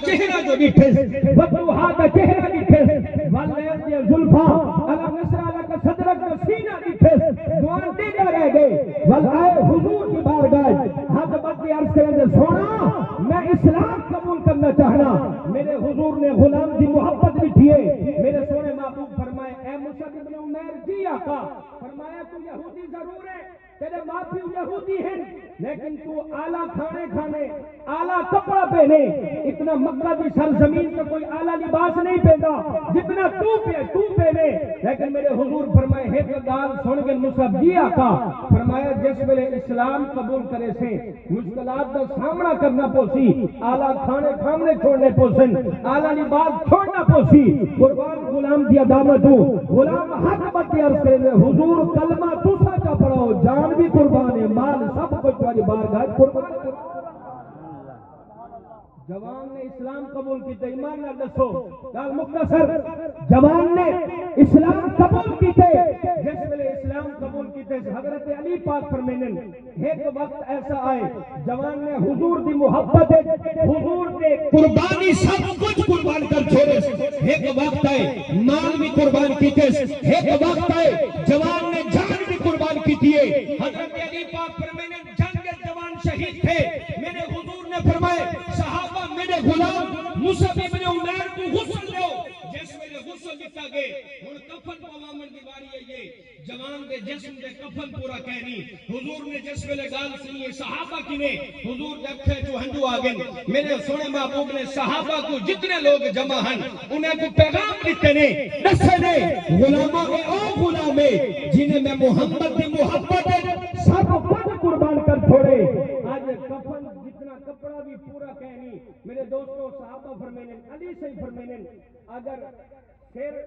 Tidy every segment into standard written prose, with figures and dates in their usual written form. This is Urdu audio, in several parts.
چہرہ جو ڈٹھس وضحا کا چہرہ ڈٹھس واللیل دی زلفا الم نشرح لک صدرک کا سینہ ڈٹھس جوان دیگا رہ گئے والآئے حضور کی بارگاہ حق بدی عرض کریں دے سونا میں اسلام قبول کرنا چاہنا میرے حضور نے غلام دی محبت بھی کیے میرے سونے محبوب فرمائے اے مصعب بن عمیر جی آقا فرمایا تو یہودی ضرور ہے تیرے ماں پیو یہودی ہیں لیکن تو اعلیٰ کھانے کھانے اعلیٰ کپڑا پہنے اتنا مکہ کی سرزمین کا کوئی اعلیٰ لباس نہیں پہنتا جتنا تو پہنے لیکن میرے حضور فرمائے ہے کہ گال سن کے مصعب جی آقا فرمایا جس ویلے اسلام قبول کرے سے مشکلات کا سامنا کرنا پوسی اعلیٰ کھانے کھانے چھوڑنے پوسن اعلیٰ لباس چھوڑنا پوسی قربان غلام دیا دامت ہوں غلام حق بتی عرض کرے حضور کلمہ تو سچا پڑھاؤ جان بھی قربان ہے مال سب کچھ تمہاری بارگاہ قربان کر جوان نے اسلام قبول کیتے ایمان نہ دسو گل مختصر جوان نے اسلام قبول کیتے جس ویلے اسلام قبول کیتے حضرت علی پاک فرمائیں ایک وقت ایسا آئے جوان نے حضور دی محبت حضور دے قربانی سب کچھ قربان کر چھوڑے ایک وقت آئے مال بھی قربان کیتے ایک وقت آئے جوان نے جان بھی قربان کیتی ہے حضرت علی پاک فرمائیں جنگ کے جوان شہید تھے میرے حضور نے فرمائے صحابہ میرے غلام مصعب بن عمیر کو غسل دو جس میں غسل دتا گئے ہن کفن پوامن دی واری ہے یہ جوان دے جسم دے کفن پورا کہنی حضور نے جس ویلے گال سنی صحابہ کی نے حضور دے اکھے چوں ہنجو آ گئے میرے سونے محبوب نے صحابہ کو جتنے لوگ جمع ہیں انہیں کو پیغام دیتے نے دسے نے غلاماں اے او غلامے جنہیں میں محمد دی محبت سب کچھ قربان کر چھوڑے آج کفن جتنا کپڑا بھی پورا کہنی میرے دوستوں صحابہ فرمائیں علی سے فرمائیں اگر سر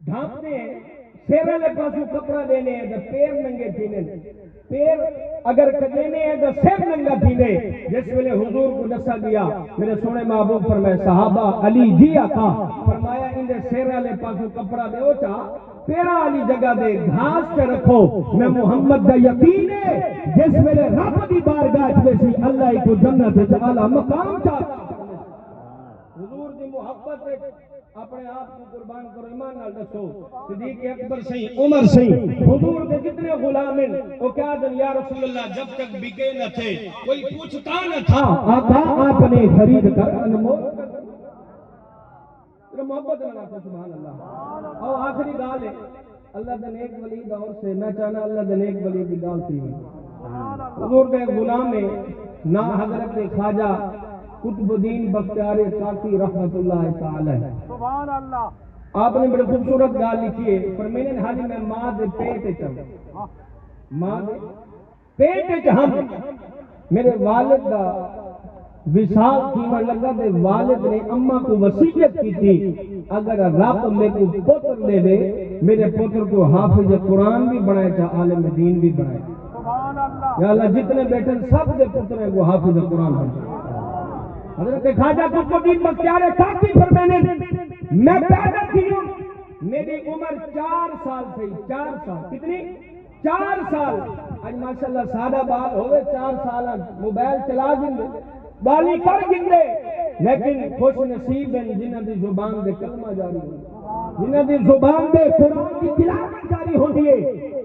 ڈھانپتے ہیں سر والے پاسوں کپڑا دینے ہیں تو پیر ننگے تھینے پیر اگر کجینے ہیں تو سر ننگا تھینے جس ویلے حضور کو دسا دیا میرے سونے محبوب فرمائے صحابہ علی جی آقا فرمایا اندے سر والے پاسوں کپڑا دے او چاہ پیرا والی جگہ دے گھاس کے رکھو میں محمد دا یقین ہے جس ویلے رب دی بارگاہ میں سی اللہ کو جنت وچ اعلی مقام چاہتا حضور دی محبت اپنے آپ کو قربان کرو ایمان نال دسو صدیق اکبر سی عمر سی حضور دے جتنے غلام ہیں وہ کیا دن یا رسول اللہ جب تک بکے نہ تھے کوئی پوچھتا نہ تھا آقا آپ نے خرید کر انمول کر محبت نہ سبحان اللہ اور آخری گال ہے اللہ دے نیک ولی دور سے میں چاہنا اللہ دے نیک ولی کی گال تھی حضور دے غلام میں نہ حضرت خواجہ قطب الدین بختیار کاکی رحمت اللہ تعالی سبحان اللہ آپ نے بڑی خوبصورت گال لکھی ہے فرمائیں حالی میں ماں دے پیٹ چم ماں دے پیٹ ہم میرے والد دا وصال کیمن لگا دے والد نے اماں کو وصیت کی تھی اگر رب میں کو پتر دے دے میرے پتر کو حافظ قرآن بھی بنائے چاہ عالم دین بھی بنائے یا اللہ جتنے بیٹھے سب دے پتر ہیں وہ حافظ قرآن بنائے حضرت خواجہ قطب الدین بختیار کاکی فرمانے میں پیدا کی ہوں میری عمر 4 سال تھی 4 سال کتنی 4 سال آج ماشاءاللہ سادہ بال ہوئے 4 سال موبائل چلا گندے بالی کر گندے لیکن خوش نصیب ہیں جنہ دی زبان دے کلمہ جاری ہوئی جنہ دی زبان دے قرآن کی تلاوت جاری ہوتی ہے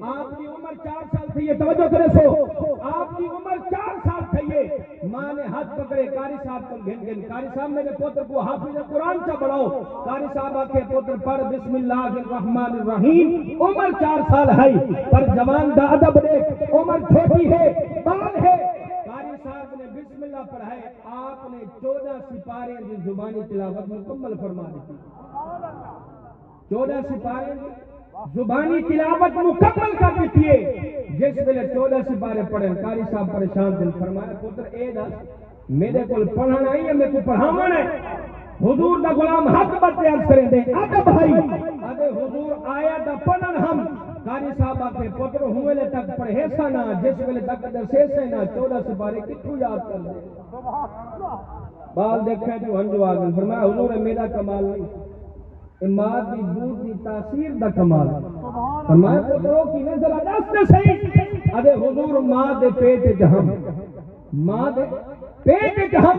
آپ کی عمر 4 سال تھی یہ توجہ کرے سو آپ کی عمر 4 سال تھی یہ ماں نے ہاتھ پکڑے قاری صاحب کو گھن گھن قاری صاحب میرے پوتر کو حافظ قرآن چا بڑھاؤ قاری صاحب آکے پوتر پر بسم اللہ الرحمن الرحیم عمر 4 سال ہے پر جوان دا ادب دیکھ عمر چھوٹی ہے بال ہے قاری صاحب نے بسم اللہ پڑھائے آپ نے 14 سپارے کی زبانی تلاوت مکمل فرما دی 14 سپارے زبانی تلاوت مکمل کر دیتی ہے جس ویلے 14 سپارے پڑھے قاری صاحب پریشان دل فرمایا پتر اے دس میرے کو پڑھنا ہے یا میں کو پڑھاونا ہے حضور دا غلام حق بات عرض کریں دے ادب بھائی ادے حضور آیا دا پڑھن ہم قاری صاحب آتے پتر ہوئے تک پڑھے سانا جس ویلے تک درسے سینا 14 سپارے کتھو یاد کر دے بال دیکھیں جو ہنجو آگل فرمایا حضور میرا کمال نہیں اماد دی دودھ دی تاثیر دا کمال فرمایا پتروں کی نظر آدھاستے صحیح ادھے حضور ماں دے پیٹ جہم ماں دے پیٹ جہم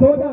14